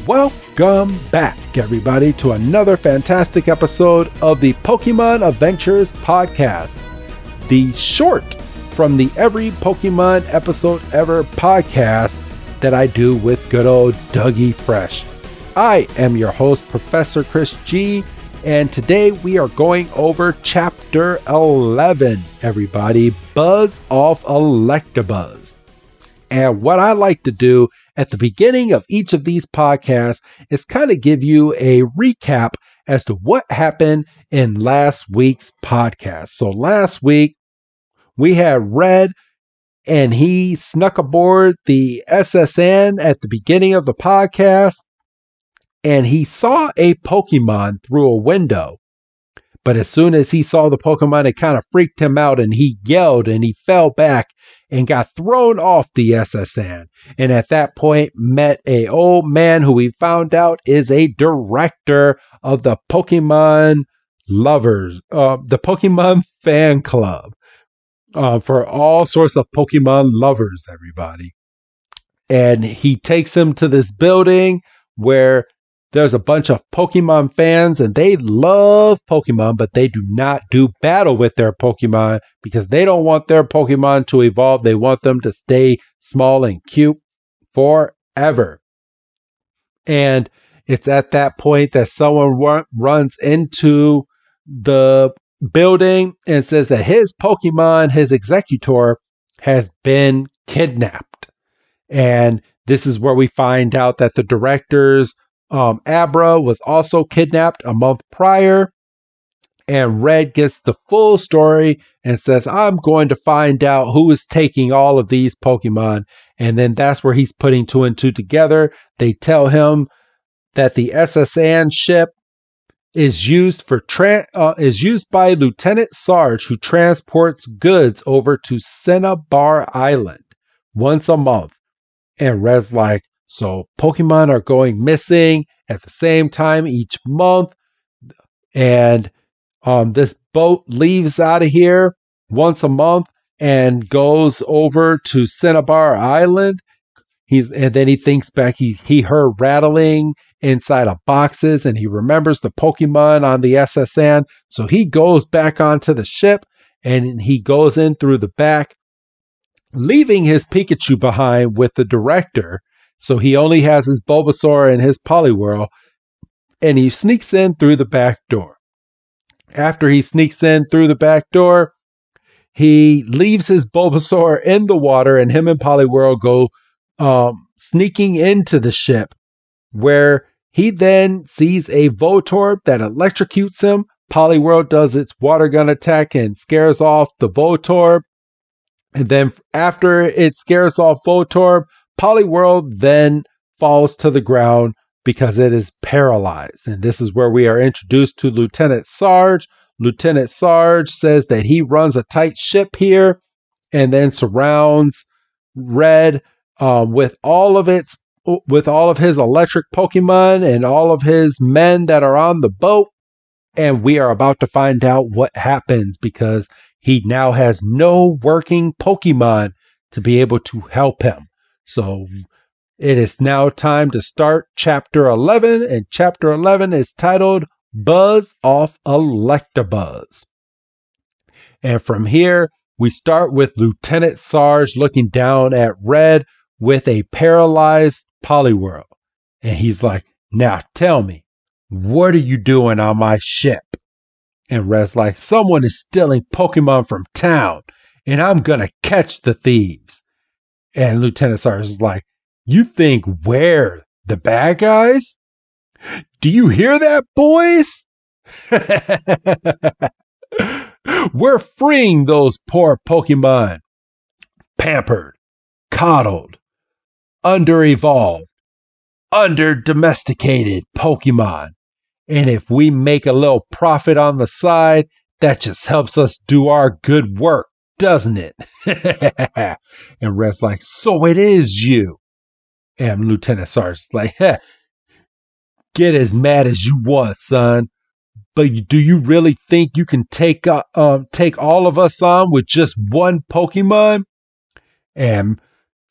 Welcome back, everybody, to another fantastic episode of the Pokemon Adventures Podcast, the short from the Every Pokemon Episode Ever podcast that I do with good old Dougie Fresh. I am your host, Professor Chris G, and today we are going over Chapter 11, everybody, Buzz of Electabuzz. And what I like to do at the beginning of each of these podcasts is kind of give you a recap as to what happened in last week's podcast. So last week we had Red, and he snuck aboard the SSN at the beginning of the podcast, and he saw a Pokemon through a window. But as soon as he saw the Pokemon, it kind of freaked him out, and he yelled and he fell back and got thrown off the SSN. And at that point met a old man who we found out is a director of the Pokemon lovers, the Pokemon fan club, for all sorts of Pokemon lovers, everybody. And he takes him to this building where there's a bunch of Pokemon fans, and they love Pokemon, but they do not do battle with their Pokemon because they don't want their Pokemon to evolve. They want them to stay small and cute forever. And it's at that point that someone runs into the building and says that his Pokemon, his Exeggutor, has been kidnapped. And this is where we find out that the director's Abra was also kidnapped a month prior, and Red gets the full story and says, I'm going to find out who is taking all of these Pokemon. And then that's where he's putting two and two together. They tell him that the SSN ship is used by Lieutenant Sarge, who transports goods over to Cinnabar Island once a month. And Red's like, so Pokemon are going missing at the same time each month. And this boat leaves out of here once a month and goes over to Cinnabar Island. And then he thinks back, he heard rattling inside of boxes, and he remembers the Pokemon on the SSN. So he goes back onto the ship, and he goes in through the back, leaving his Pikachu behind with the director. So he only has his Bulbasaur and his Poliwhirl, and he sneaks in through the back door. After he sneaks in through the back door, he leaves his Bulbasaur in the water, and him and Poliwhirl go sneaking into the ship, where he then sees a Voltorb that electrocutes him. Poliwhirl does its water gun attack and scares off the Voltorb. And then after it scares off Voltorb, Poliwhirl then falls to the ground because it is paralyzed. And this is where we are introduced to Lieutenant Sarge. Lieutenant Sarge says that he runs a tight ship here and then surrounds Red with all of his electric Pokemon and all of his men that are on the boat. And we are about to find out what happens because he now has no working Pokemon to be able to help him. So it is now time to start Chapter 11, and Chapter 11 is titled Buzz of Electabuzz. And from here, we start with Lieutenant Sarge looking down at Red with a paralyzed Poliwhirl. And he's like, now tell me, what are you doing on my ship? And Red's like, someone is stealing Pokemon from town, and I'm going to catch the thieves. And Lieutenant Sarge is like, you think we're the bad guys? Do you hear that, boys? We're freeing those poor Pokemon. Pampered, coddled, under-evolved, under-domesticated Pokemon. And if we make a little profit on the side, that just helps us do our good work, doesn't it? And Red's like, so it is you. And Lieutenant Sarge is like, get as mad as you want, son. But do you really think you can take all of us on with just one Pokemon? And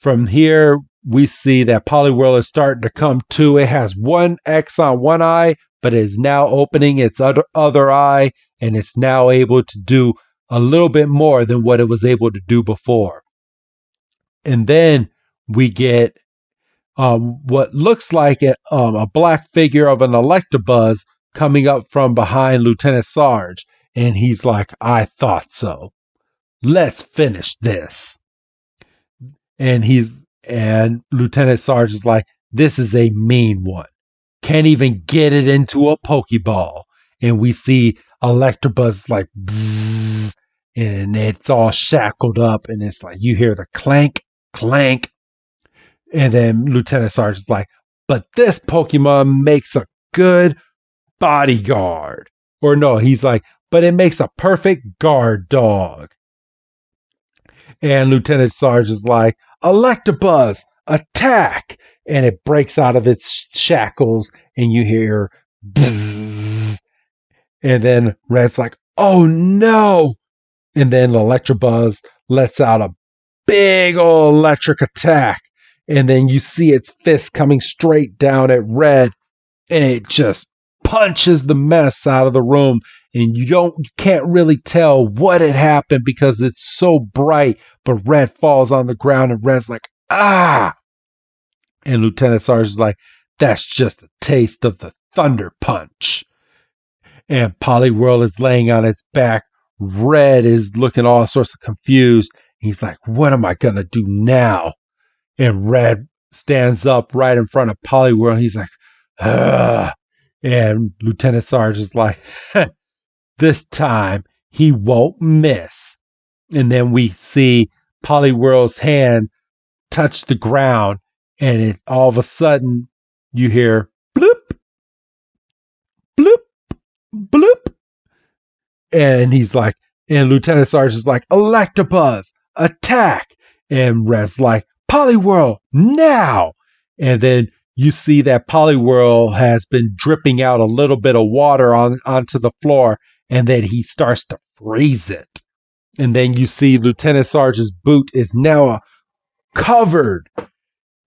from here, we see that Poliwhirl is starting to come to. It has one X on one eye, but it is now opening its other eye, and it's now able to do a little bit more than what it was able to do before. And then we get what looks like a black figure of an Electabuzz coming up from behind Lieutenant Sarge. And he's like, I thought so. Let's finish this. And Lieutenant Sarge is like, this is a mean one. Can't even get it into a Pokeball. And we see Electabuzz like, bzzz, and it's all shackled up. And it's like, you hear the clank, clank. And then Lieutenant Sarge is like, but this Pokemon makes a good bodyguard. Or no, he's like, but it makes a perfect guard dog. And Lieutenant Sarge is like, Electabuzz, attack! And it breaks out of its shackles, and you hear bzzz. And then Red's like, oh no! And then Electabuzz lets out a big old electric attack. And then you see its fist coming straight down at Red, and it just punches the mess out of the room. And you can't really tell what had happened because it's so bright. But Red falls on the ground, and Red's like, ah! And Lieutenant Sarge is like, that's just a taste of the Thunder Punch. And Poliwhirl is laying on its back. Red is looking all sorts of confused. He's like, what am I going to do now? And Red stands up right in front of Poliwhirl. He's like, ugh. And Lieutenant Sarge is like, this time he won't miss. And then we see Poliwhirl's hand touch the ground. And all of a sudden you hear bloop, bloop, bloop. And he's like, and Lieutenant Sarge is like, Electabuzz, attack. And Red's like, Poliwhirl, now! And then you see that Poliwhirl has been dripping out a little bit of water onto the floor, and then he starts to freeze it. And then you see Lieutenant Sarge's boot is now covered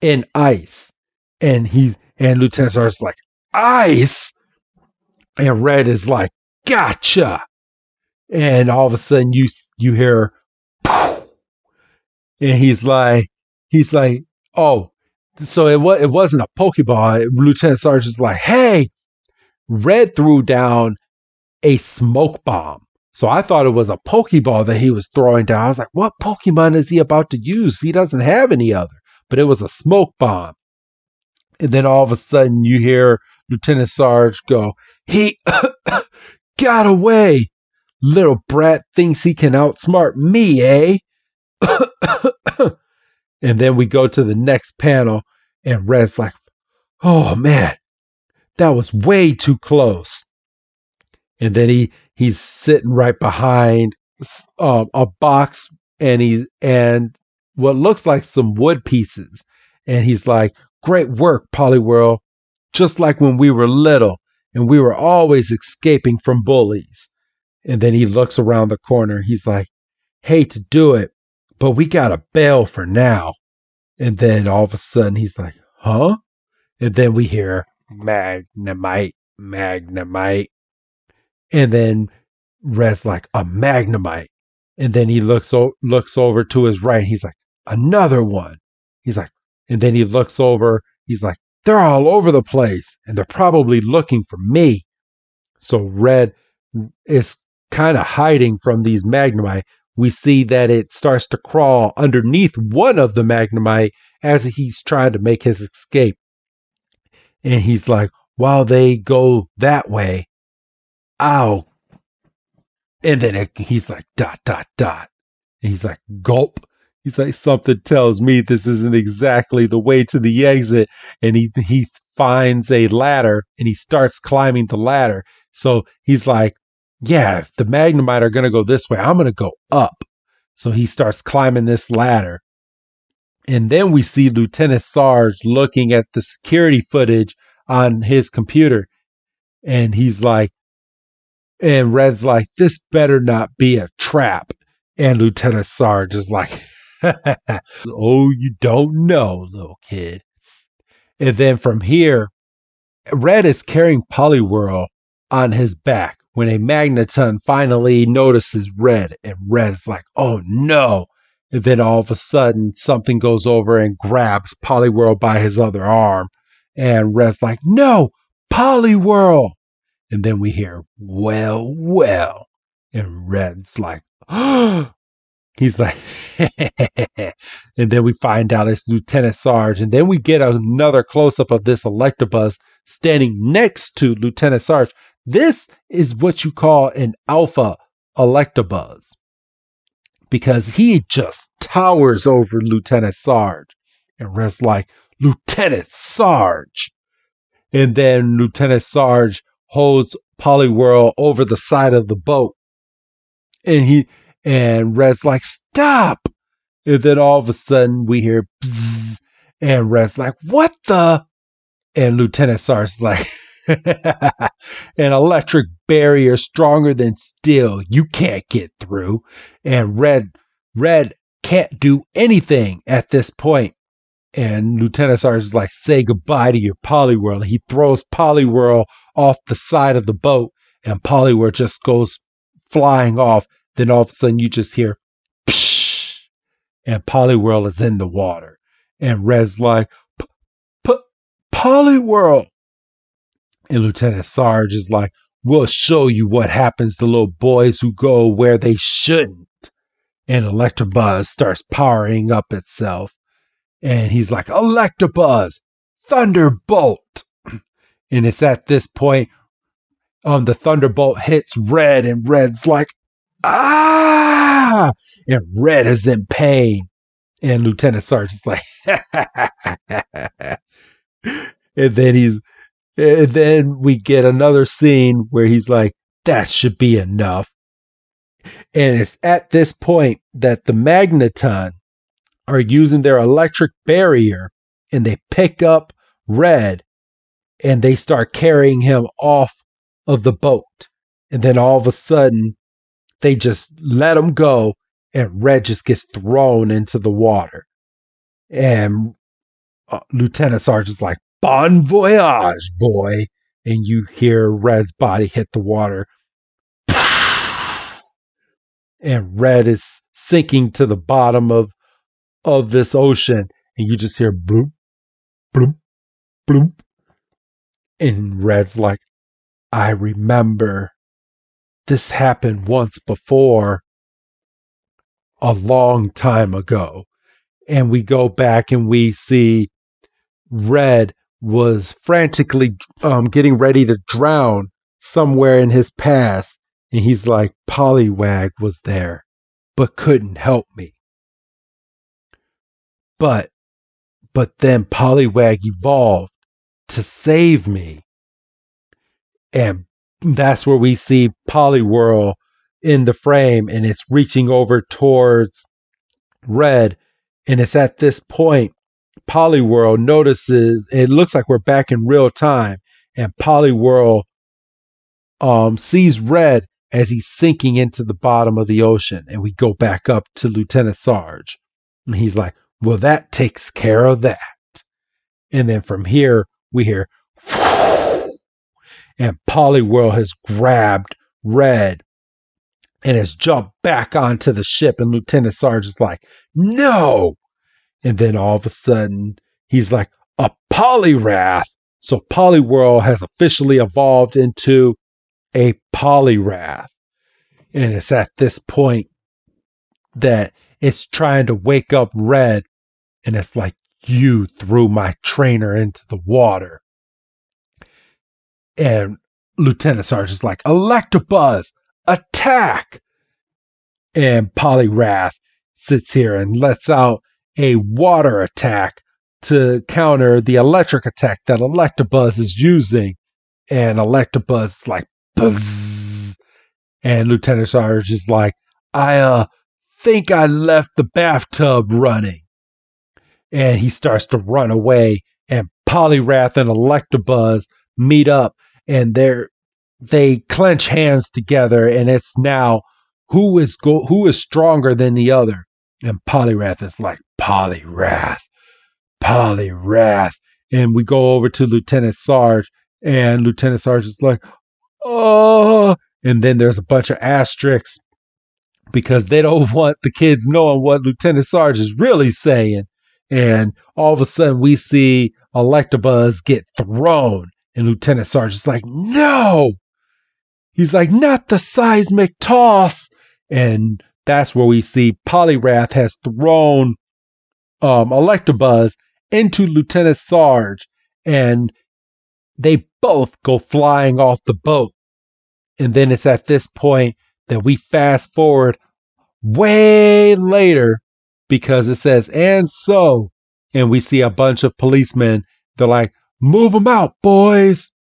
in ice. And Lieutenant Sarge is like, ice? And Red is like, gotcha! And all of a sudden you hear, poof, and he's like, oh, so it wasn't a Pokeball. Lieutenant Sarge is like, hey, Red threw down a smoke bomb. So I thought it was a Pokeball that he was throwing down. I was like, what Pokemon is he about to use? He doesn't have any other. But it was a smoke bomb. And then all of a sudden you hear Lieutenant Sarge go, he got away. Little brat thinks he can outsmart me, eh? And then we go to the next panel, and Red's like, oh man, that was way too close. And then he's sitting right behind a box, and what looks like some wood pieces. And he's like, great work, Poliwhirl. Just like when we were little, and we were always escaping from bullies. And then he looks around the corner. He's like, hate to do it, but we gotta bail for now. And then all of a sudden he's like, huh? And then we hear Magnemite. And then Red's like, a Magnemite. And then he looks over to his right. He's like, another one. He's like, and then he looks over. He's like, they're all over the place, and they're probably looking for me. So Red is kind of hiding from these Magnemite. We see that it starts to crawl underneath one of the Magnemite as he's trying to make his escape. And he's like, while they go that way, ow. And then he's like, ... And he's like, gulp. He's like, something tells me this isn't exactly the way to the exit. And he finds a ladder, and he starts climbing the ladder. So he's like, yeah, if the Magnemite are going to go this way, I'm going to go up. So he starts climbing this ladder. And then we see Lieutenant Sarge looking at the security footage on his computer. And he's like, and Red's like, this better not be a trap. And Lieutenant Sarge is like, Oh, you don't know, little kid. And then from here, Red is carrying Poliwhirl on his back when a Magneton finally notices Red, and Red's like, oh no. And then all of a sudden, something goes over and grabs Poliwhirl by his other arm. And Red's like, no, Poliwhirl. And then we hear, well, well. And Red's like, oh. He's like, and then we find out it's Lieutenant Sarge. And then we get another close up of this Electabuzz standing next to Lieutenant Sarge. This is what you call an Alpha Electabuzz, because he just towers over Lieutenant Sarge. And Red's like, Lieutenant Sarge. And then Lieutenant Sarge holds Poliwhirl over the side of the boat. And Red's like, stop. And then all of a sudden we hear bzzz, and Red's like, what the? And Lieutenant Sarge's like, an electric barrier stronger than steel. You can't get through. And Red can't do anything at this point. And Lieutenant Sarge is like, say goodbye to your Poliwhirl. He throws Poliwhirl off the side of the boat, and Poliwhirl just goes flying off. Then all of a sudden you just hear, psh, and Poliwhirl is in the water. And Red's like, Poliwhirl. And Lieutenant Sarge is like, we'll show you what happens to little boys who go where they shouldn't. And Electabuzz starts powering up itself. And he's like, Electabuzz, Thunderbolt. And it's at this point, the Thunderbolt hits Red, and Red's like, ah! And Red is in pain. And Lieutenant Sarge is like, and then we get another scene where he's like, that should be enough. And it's at this point that the Magneton are using their electric barrier, and they pick up Red, and they start carrying him off of the boat. And then all of a sudden, they just let him go, and Red just gets thrown into the water. And Lieutenant Sarge is like, bon voyage, boy. And you hear Red's body hit the water. And Red is sinking to the bottom of this ocean. And you just hear bloop, bloop, bloop. And Red's like, I remember this happened once before, a long time ago. And we go back and we see Red was frantically getting ready to drown somewhere in his past. And he's like, Poliwag was there, but couldn't help me. But then Poliwag evolved to save me. And that's where we see Poliwhirl in the frame, and it's reaching over towards Red. And it's at this point Poliwhirl notices, it looks like we're back in real time, and Poliwhirl sees Red as he's sinking into the bottom of the ocean. And we go back up to Lieutenant Sarge, and he's like, well, that takes care of that. And then from here we hear and Poliwhirl has grabbed Red and has jumped back onto the ship, and Lieutenant Sarge is like, no. And then all of a sudden he's like, a Poliwrath. So Poliwhirl has officially evolved into a Poliwrath. And it's at this point that it's trying to wake up Red, and it's like, you threw my trainer into the water. And Lieutenant Sarge is like, Electabuzz, attack! And Poliwrath sits here and lets out a water attack to counter the electric attack that Electabuzz is using. And Electabuzz is like, buzz. And Lieutenant Sarge is like, I think I left the bathtub running. And he starts to run away, and Poliwrath and Electabuzz meet up, and they clench hands together, and it's now who is stronger than the other. And Poliwrath is like, Poliwrath. And we go over to Lieutenant Sarge, and Lieutenant Sarge is like, oh. And then there's a bunch of asterisks because they don't want the kids knowing what Lieutenant Sarge is really saying. And all of a sudden we see Electabuzz get thrown. And Lieutenant Sarge is like, no! He's like, not the seismic toss! And that's where we see Poliwrath has thrown Electabuzz into Lieutenant Sarge. And they both go flying off the boat. And then it's at this point that we fast forward way later because it says, and so, and we see a bunch of policemen. They're like, move them out, boys.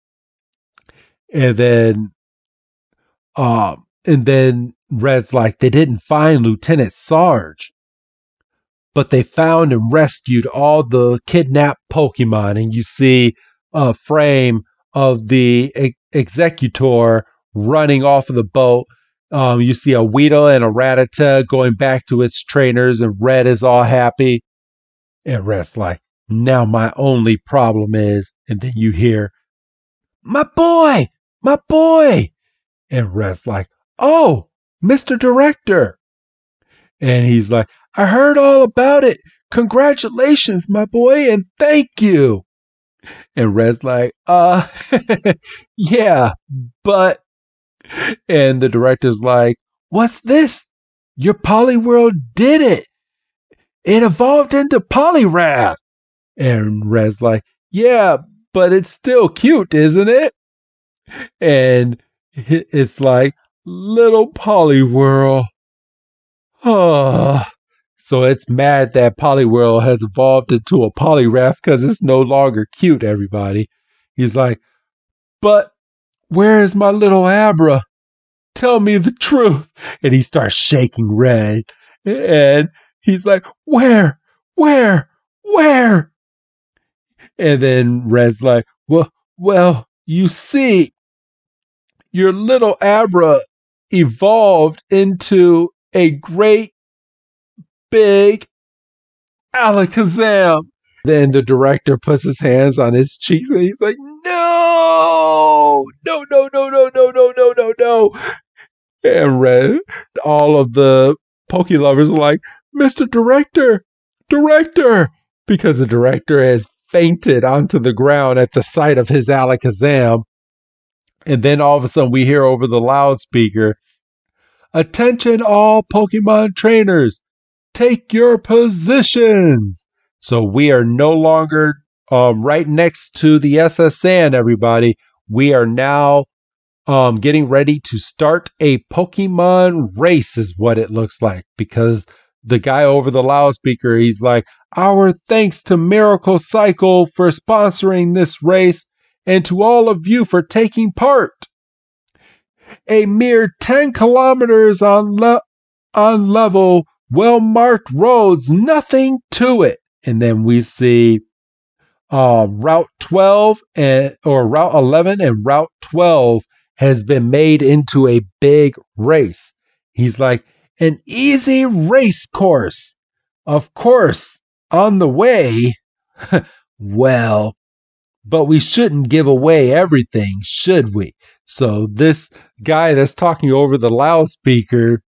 And then Red's like, they didn't find Lieutenant Sarge, but they found and rescued all the kidnapped Pokemon. And you see a frame of the Exeggutor running off of the boat. You see a Weedle and a Rattata going back to its trainers, and Red is all happy. And Red's like, now my only problem is, and then you hear, my boy! And Red's like, oh, Mr. Director. And he's like, I heard all about it. Congratulations, my boy, and thank you. And Red's like, yeah, but... And the director's like, what's this? Your Poliwhirl did it. It evolved into Poliwrath. And Red's like, yeah, but it's still cute, isn't it? And it's like, little Poliwhirl. Oh. So it's mad that Poliwhirl has evolved into a Poliwrath because it's no longer cute, everybody. He's like, but where is my little Abra? Tell me the truth. And he starts shaking Red. And he's like, where? And then Red's like, well, you see, your little Abra evolved into a great big Alakazam. Then the director puts his hands on his cheeks and he's like, no. And Red, all of the Poke lovers are like, Mr. Director, because the director has fainted onto the ground at the sight of his Alakazam. And then all of a sudden we hear over the loudspeaker, attention all Pokemon trainers, take your positions. So we are no longer right next to the SSN, everybody. We are now getting ready to start a Pokemon race is what it looks like, because the guy over the loudspeaker, he's like, our thanks to Miracle Cycle for sponsoring this race and to all of you for taking part. A mere 10 kilometers on level, well-marked roads, nothing to it. And then we see Route 12 or Route 11 and Route 12 has been made into a big race. He's like, an easy race course. Of course, on the way, well, but we shouldn't give away everything, should we? So this guy that's talking over the loudspeaker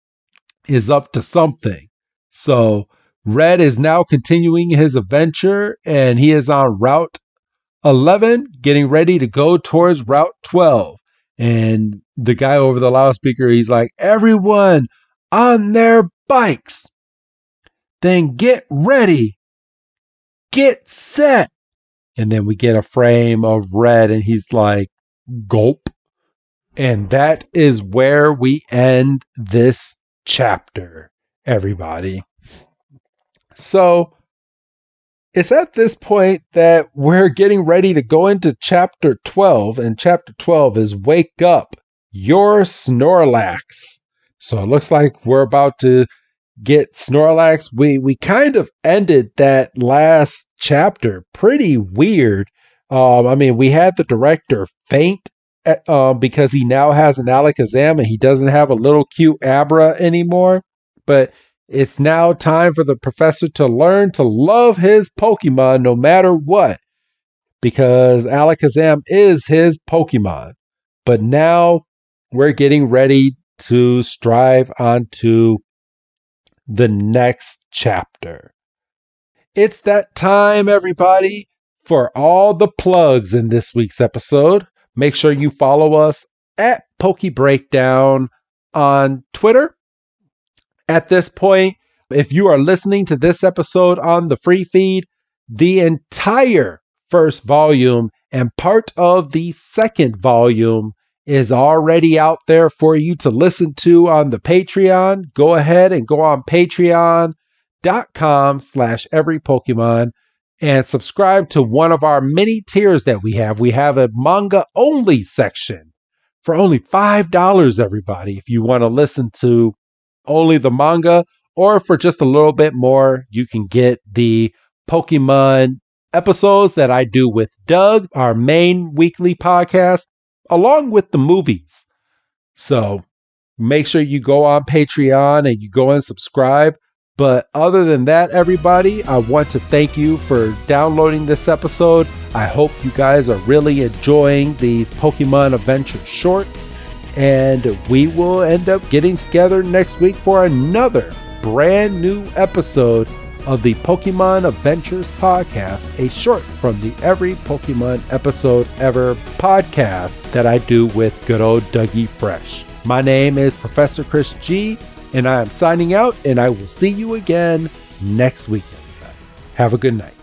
is up to something. So Red is now continuing his adventure, and he is on Route 11, getting ready to go towards Route 12. And the guy over the loudspeaker, he's like, everyone on their bikes, then get ready, get set. And then we get a frame of Red, and he's like, gulp. And that is where we end this chapter, everybody. So it's at this point that we're getting ready to go into chapter 12, and chapter 12 is Wake Up, Your Snorlax. So it looks like we're about to get Snorlax. We kind of ended that last chapter pretty weird. We had the director faint because he now has an Alakazam and he doesn't have a little cute Abra anymore. But It's now time for the professor to learn to love his Pokemon no matter what, because Alakazam is his Pokemon. But now we're getting ready to strive onto the next chapter. It's that time, everybody, for all the plugs in this week's episode. Make sure you follow us at PokeBreakdown on Twitter. At this point, if you are listening to this episode on the free feed, the entire first volume and part of the second volume is already out there for you to listen to on the Patreon. Go ahead and go on patreon.com/everypokemon and subscribe to one of our many tiers that we have. We have a manga only section for only $5, everybody. If you want to listen to only the manga, or for just a little bit more, you can get the Pokemon episodes that I do with Doug, our main weekly podcast, along with the movies. So make sure you go on Patreon and you go and subscribe. But other than that, everybody, I want to thank you for downloading this episode. I hope you guys are really enjoying these Pokemon Adventure shorts. And we will end up getting together next week for another brand new episode of the Pokemon Adventures podcast, a short from the Every Pokemon Episode Ever podcast that I do with good old Dougie Fresh. My name is Professor Chris G, and I am signing out, and I will see you again next week, everybody. Have a good night.